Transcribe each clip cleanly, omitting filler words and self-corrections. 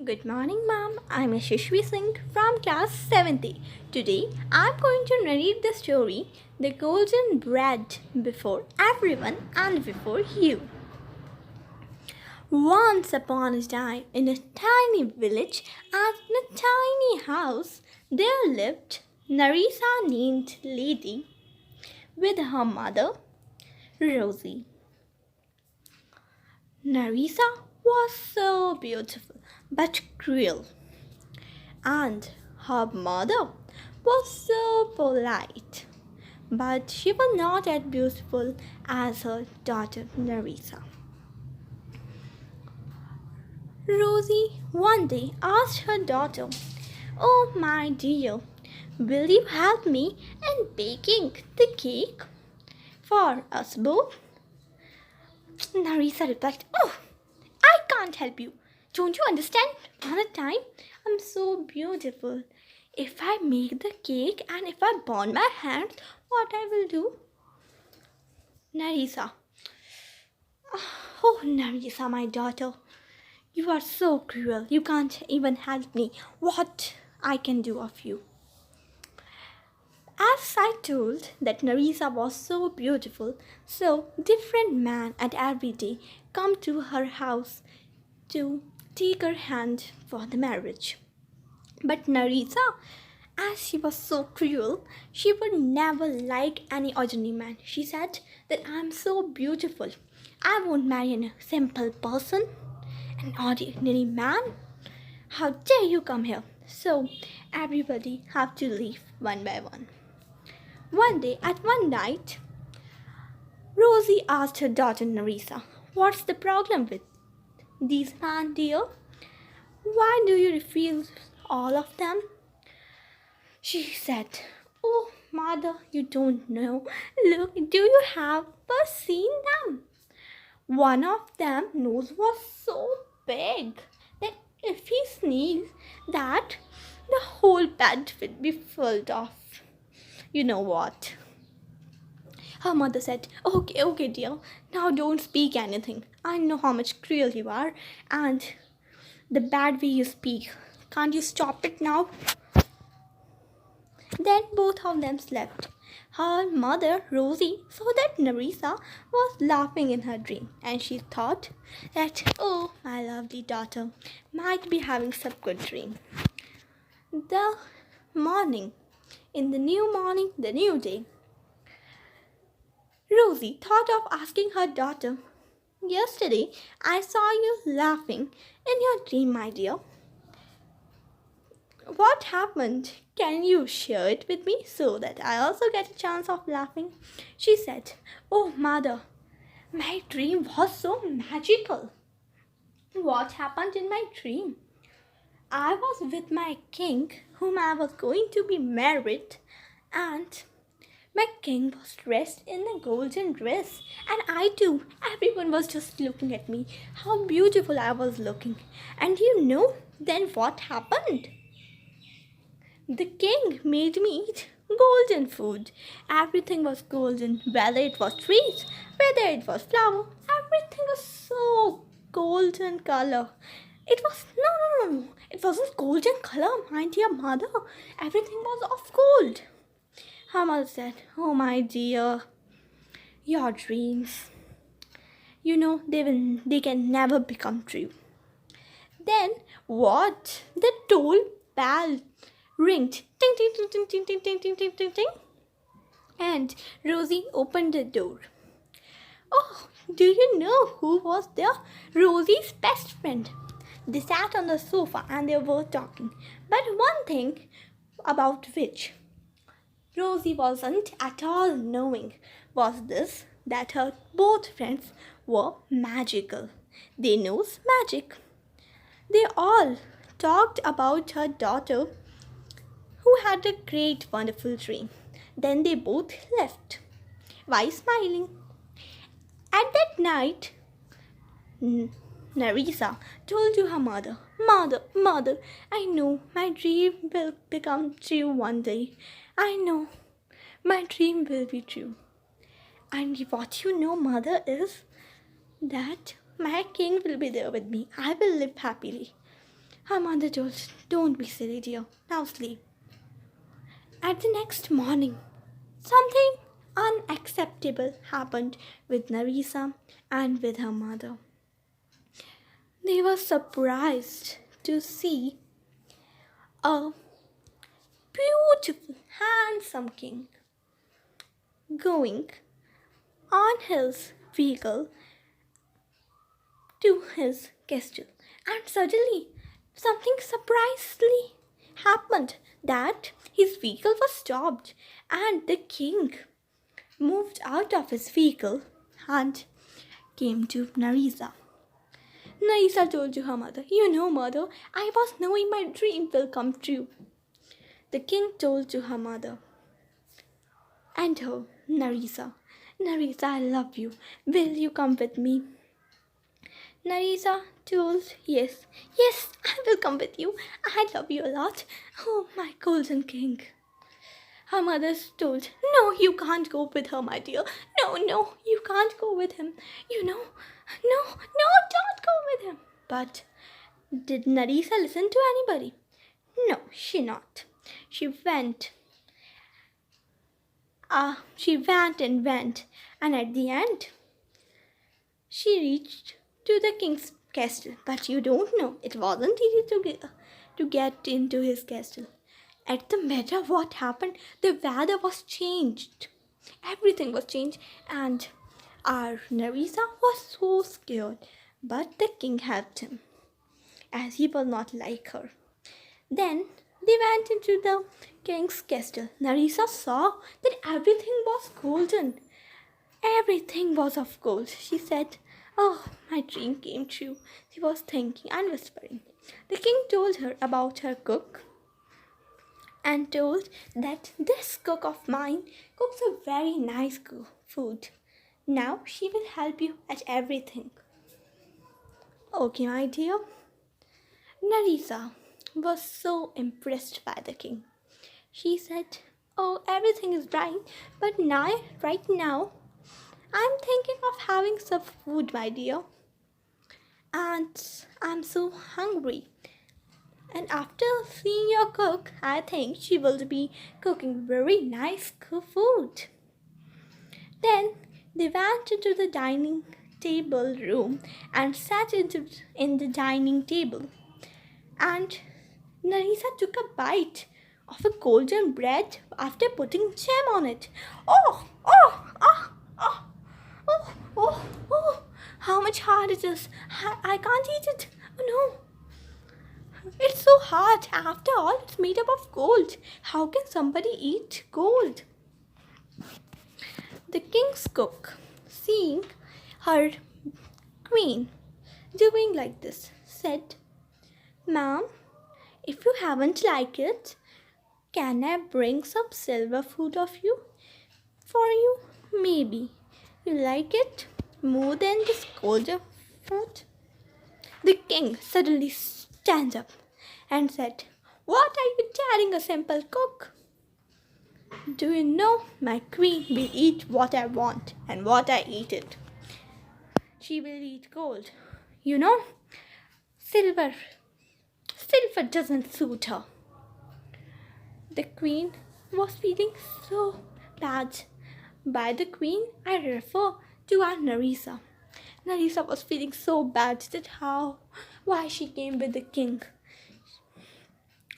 Good morning, ma'am. I'm Yashashvi Singh from class 7th. Today, I'm going to narrate the story The Golden Bread before everyone and before you. Once upon a time, in a tiny village and in a tiny house, there lived Narisa named lady with her mother, Rosie. Narisa was so beautiful but cruel, and her mother was so polite, but she was not as beautiful as her daughter Narisa. Rosie one day asked her daughter, "Oh, my dear, will you help me in baking the cake for us both?" Narisa replied, "Oh, I can't help you. Don't you understand? All the time, I'm so beautiful. If I make the cake and if I burn my hands, what I will do?" Narisa. "Oh, Narisa, my daughter, you are so cruel. You can't even help me. What I can do of you?" As I told that Narisa was so beautiful, so different men at every day come to her house to take her hand for the marriage. But Narisa, as she was so cruel, she would never like any ordinary man. She said that I'm so beautiful. I won't marry a simple person, an ordinary man. How dare you come here? So everybody have to leave one by one. One day at one night, Rosie asked her daughter Narisa, "What's the problem with these men, dear? Why do you refuse all of them?" She said, "Oh, mother, you don't know. Look, do you have seen them? One of them nose was so big that if he sneezed, that the whole bed would be filled off. You know what?" Her mother said, Okay, dear, now don't speak anything. I know how much cruel you are and the bad way you speak. Can't you stop it now?" Then both of them slept. Her mother, Rosie, saw that Narisa was laughing in her dream, and she thought that, "Oh, my lovely daughter might be having some good dream." The morning, in the new morning, the new day, Rosie thought of asking her daughter, "Yesterday I saw you laughing in your dream, my dear. What happened? Can you share it with me so that I also get a chance of laughing?" She said, "Oh, mother, my dream was so magical." "What happened in my dream?" "I was with my king, whom I was going to be married, and my king was dressed in a golden dress, and I too. Everyone was just looking at me, how beautiful I was looking. And you know then what happened? The king made me eat golden food. Everything was golden, whether it was trees, whether it was flower, everything was so golden color. It was no. It wasn't golden color, my dear mother. Everything was of gold." Her mother said, "Oh, my dear, your dreams, they can never become true." Then what? The toll bell ringed. Ting ting ting ting ting ting ting ting ting ting ting. And Rosie opened the door. Oh, do you know who was there? Rosie's best friend. They sat on the sofa and they were talking. But one thing about which Rosie wasn't at all knowing was this, that her both friends were magical. They knows magic. They all talked about her daughter who had a great wonderful dream. Then they both left, while smiling. At that night, Narisa told to her mother, Mother, I know my dream will become true one day. I know my dream will be true. And what you know, mother, is that my king will be there with me. I will live happily." Her mother told, "Don't be silly, dear. Now sleep." At the next morning, something unacceptable happened with Narisa and with her mother. They were surprised to see a beautiful, handsome king going on his vehicle to his castle. And suddenly, something surprisingly happened that his vehicle was stopped and the king moved out of his vehicle and came to Narisa. Narisa told to her mother, "You know, mother, I was knowing my dream will come true." The king told to her mother and her, "Narisa, Narisa, I love you. Will you come with me?" Narisa told, "Yes, yes, I will come with you. I love you a lot. Oh, my golden king." Her mother told, "No, you can't go with her, my dear. No, no, you can't go with him. You know, no, no, don't go with him." But did Narisa listen to anybody? No, she not. She went. She went and went, and at the end, she reached to the king's castle. But you don't know, it wasn't easy to get into his castle. At the matter what happened, the weather was changed. Everything was changed, and our Narisa was so scared. But the king helped him, as he was not like her. Then they went into the king's castle. Narisa saw that everything was golden. Everything was of gold. She said, "Oh, my dream came true." She was thinking and whispering. The king told her about her cook and told that this cook of mine cooks a very nice food. Now she will help you at everything. Okay, my dear. Narisa was so impressed by the king. She said, "Oh, everything is right, but right now, I'm thinking of having some food, my dear. And I'm so hungry. And after seeing your cook, I think she will be cooking very nice food." Then they went into the dining table room and sat in the dining table. And Narisa took a bite of a golden bread after putting jam on it. Oh, oh, oh, oh, oh, oh, oh, how much hard it is. I can't eat it. Oh no. It's so hard. After all, it's made up of gold. How can somebody eat gold? The king's cook, seeing her queen doing like this, said, "Ma'am, if you haven't liked it, can I bring some silver food of you for you? Maybe you like it more than this golden food." The king suddenly stands up and said, "What are you telling a simple cook? Do you know my queen will eat what I want, and what I eat it. She will eat gold. You know, silver. Silver doesn't suit her." The queen was feeling so bad. By the queen, I refer to our Narisa. Narisa was feeling so bad that why she came with the king.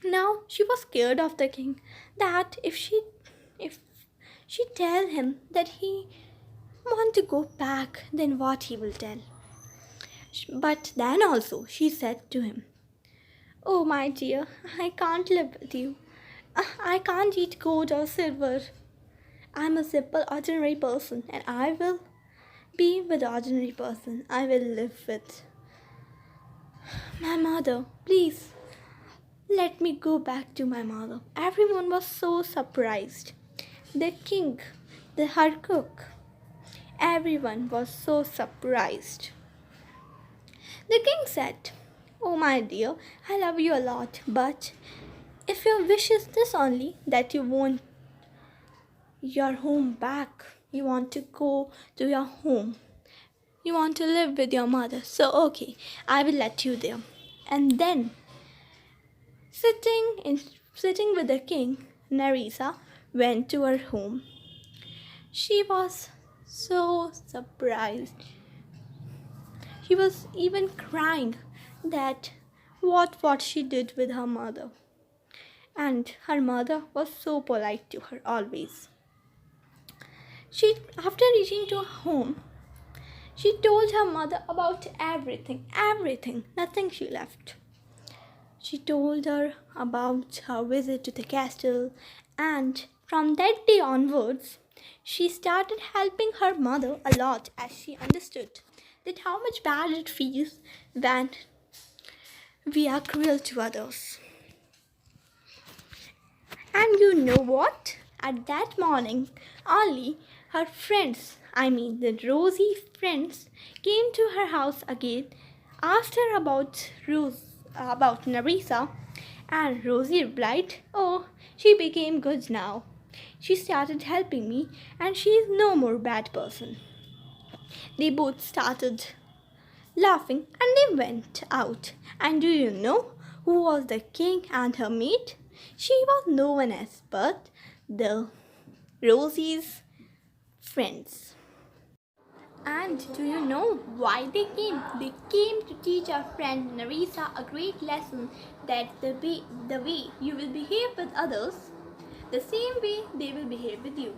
Now she was scared of the king, that if she tell him that he want to go back, then what he will tell. But then also she said to him, "Oh my dear, I can't live with you. I can't eat gold or silver. I'm a simple ordinary person, and I will be with ordinary person. I will live with my mother. Please let me go back to my mother." Everyone was so surprised. The king, her cook, everyone was so surprised. The king said, "Oh my dear, I love you a lot, but if your wish is this only, that you want your home back, you want to go to your home, you want to live with your mother, so okay, I will let you there." And then Sitting in sitting with the king, Nerissa went to her home. She was so surprised. She was even crying that what she did with her mother. And her mother was so polite to her always. She after reaching to her home, she told her mother about everything, nothing she left. She told her about her visit to the castle, and from that day onwards, she started helping her mother a lot as she understood that how much bad it feels when we are cruel to others. And you know what? At that morning, only her friends, I mean the Rosie friends, came to her house again, asked her about Narissa, and Rosie replied, "Oh, she became good now. She started helping me, and she is no more bad person." They both started laughing and they went out. And do you know who was the king and her mate? She was no one else but the Rosie's friends. And do you know why they came? They came to teach our friend Narisa a great lesson that the way you will behave with others, the same way they will behave with you.